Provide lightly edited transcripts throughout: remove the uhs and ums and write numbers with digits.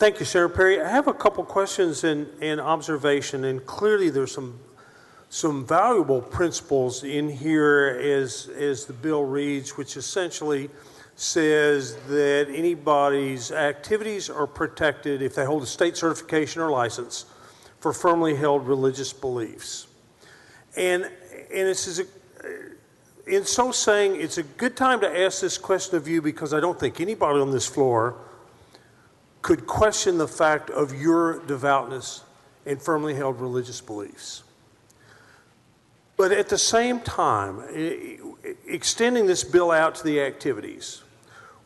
Thank you, Senator Perry. I have a couple questions and observation, and clearly there's some valuable principles in here as the bill reads, which essentially says that anybody's activities are protected if they hold a state certification or license for firmly held religious beliefs. And it's in so saying, it's a good time to ask this question of you, because I don't think anybody on this floor could question the fact of your devoutness and firmly held religious beliefs. But at the same time, extending this bill out to the activities,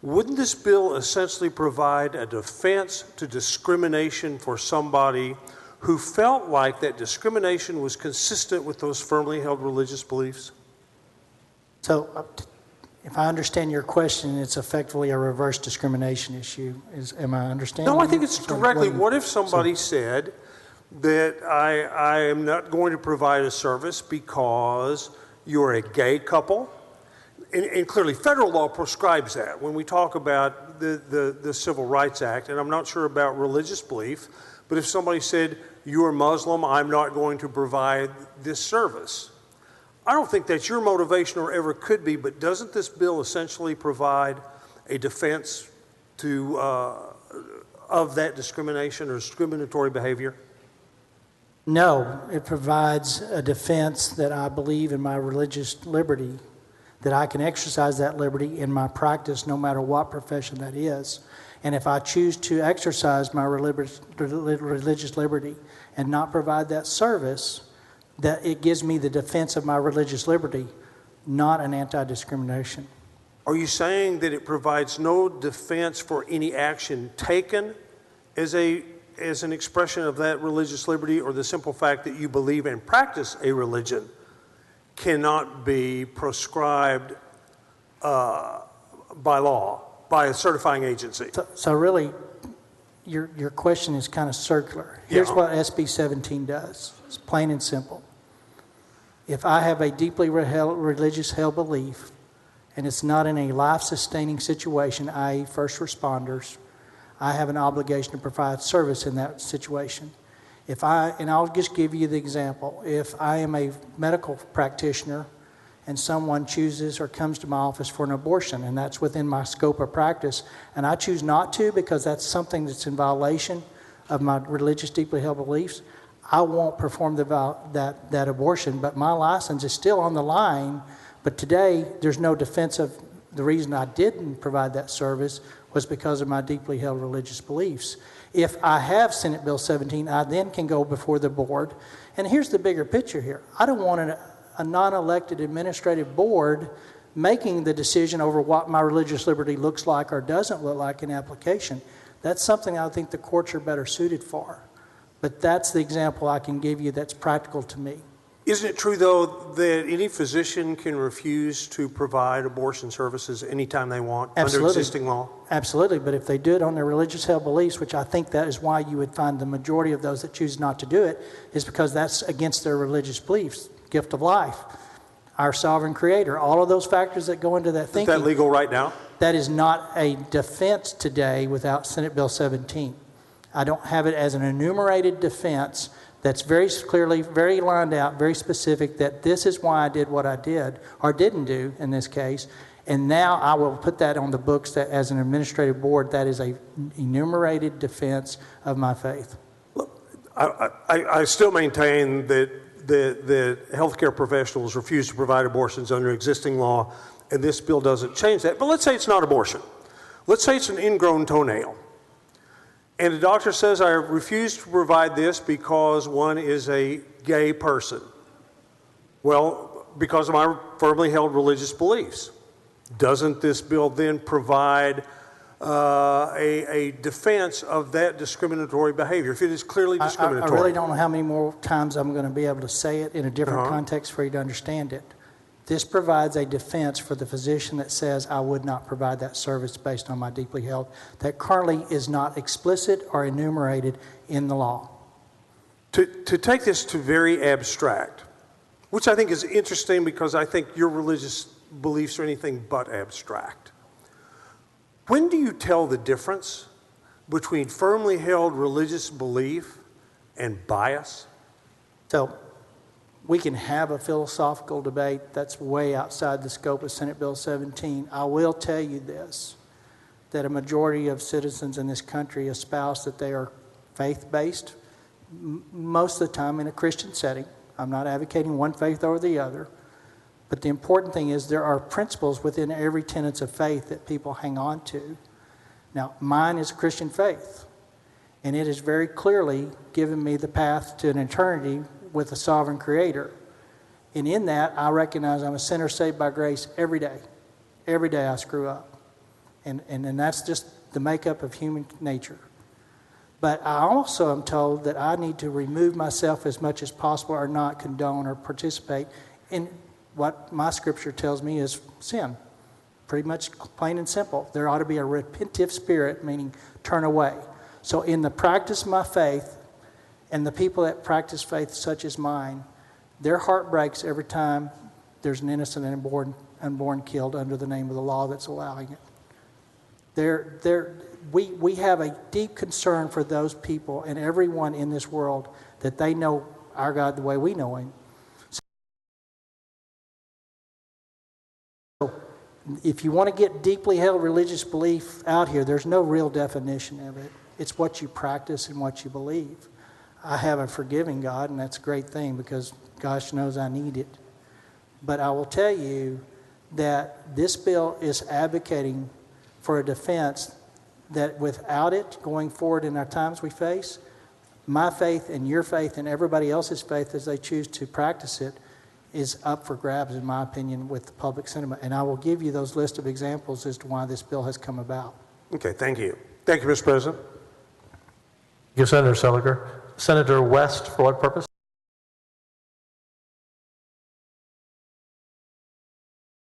wouldn't this bill essentially provide a defense to discrimination for somebody who felt like that discrimination was consistent with those firmly held religious beliefs? So, if I understand your question, it's effectively a reverse discrimination issue. Am I understanding? No, I think it's directly, what if somebody said that I am not going to provide a service because you're a gay couple? And clearly federal law prescribes that when we talk about the Civil Rights Act, and I'm not sure about religious belief, but if somebody said, you're Muslim, I'm not going to provide this service. I don't think that's your motivation or ever could be, but doesn't this bill essentially provide a defense to of that discrimination or discriminatory behavior? No, it provides a defense that I believe in my religious liberty, that I can exercise that liberty in my practice no matter what profession that is. And if I choose to exercise my religious liberty and not provide that service, that it gives me the defense of my religious liberty, not an anti-discrimination. Are you saying that it provides no defense for any action taken as an expression of that religious liberty, or the simple fact that you believe and practice a religion cannot be prescribed by law, by a certifying agency? So really, your question is kind of circular. Here's what SB 17 does. It's plain and simple. If I have a deeply religious held belief, and it's not in a life-sustaining situation, i.e. first responders, I have an obligation to provide service in that situation. And I'll just give you the example. If I am a medical practitioner and someone chooses or comes to my office for an abortion, and that's within my scope of practice, and I choose not to because that's something that's in violation of my religious deeply held beliefs, I won't perform that abortion, but my license is still on the line. But today, there's no defense of the reason I didn't provide that service was because of my deeply held religious beliefs. If I have Senate Bill 17, I then can go before the board. And here's the bigger picture here. I don't want a non-elected administrative board making the decision over what my religious liberty looks like or doesn't look like in application. That's something I think the courts are better suited for. But that's the example I can give you that's practical to me. Isn't it true, though, that any physician can refuse to provide abortion services anytime they want under existing law? Absolutely, but if they do it on their religious held beliefs, which I think that is why you would find the majority of those that choose not to do it, is because that's against their religious beliefs, gift of life, our sovereign creator, all of those factors that go into that thinking. Is that legal right now? That is not a defense today without Senate Bill 17. I don't have it as an enumerated defense that's very clearly, very lined out, very specific, that this is why I did what I did or didn't do in this case. And now I will put that on the books that as an administrative board, that is a enumerated defense of my faith. Look, I still maintain that healthcare professionals refuse to provide abortions under existing law, and this bill doesn't change that. But let's say it's not abortion. Let's say it's an ingrown toenail. And the doctor says, I refuse to provide this because one is a gay person. Well, because of my firmly held religious beliefs. Doesn't this bill then provide a defense of that discriminatory behavior, if it is clearly discriminatory? I really don't know how many more times I'm going to be able to say it in a different context for you to understand it. This provides a defense for the physician that says I would not provide that service based on my deeply held, that currently is not explicit or enumerated in the law. To take this to very abstract, which I think is interesting because I think your religious beliefs are anything but abstract. When do you tell the difference between firmly held religious belief and bias? So we can have a philosophical debate that's way outside the scope of Senate Bill 17. I will tell you this, that a majority of citizens in this country espouse that they are faith-based, most of the time in a Christian setting. I'm not advocating one faith over the other. But the important thing is there are principles within every tenet of faith that people hang on to. Now, mine is a Christian faith, and it has very clearly given me the path to an eternity with a sovereign creator. And in that, I recognize I'm a sinner saved by grace every day. Every day I screw up. And that's just the makeup of human nature. But I also am told that I need to remove myself as much as possible or not condone or participate in what my scripture tells me is sin. Pretty much plain and simple. There ought to be a repentive spirit, meaning turn away. So in the practice of my faith, and the people that practice faith such as mine, their heart breaks every time there's an innocent and unborn killed under the name of the law that's allowing it. We have a deep concern for those people and everyone in this world that they know our God the way we know Him. So if you want to get deeply held religious belief out here, there's no real definition of it. It's what you practice and what you believe. I have a forgiving God, and that's a great thing because gosh knows I need it. But I will tell you that this bill is advocating for a defense that without it, going forward in our times we face, my faith and your faith and everybody else's faith as they choose to practice it is up for grabs, in my opinion, with the public sentiment. And I will give you those list of examples as to why this bill has come about. Okay, thank you. Thank you, Mr. President. Thank you, Senator Seliger. Senator West, for what purpose?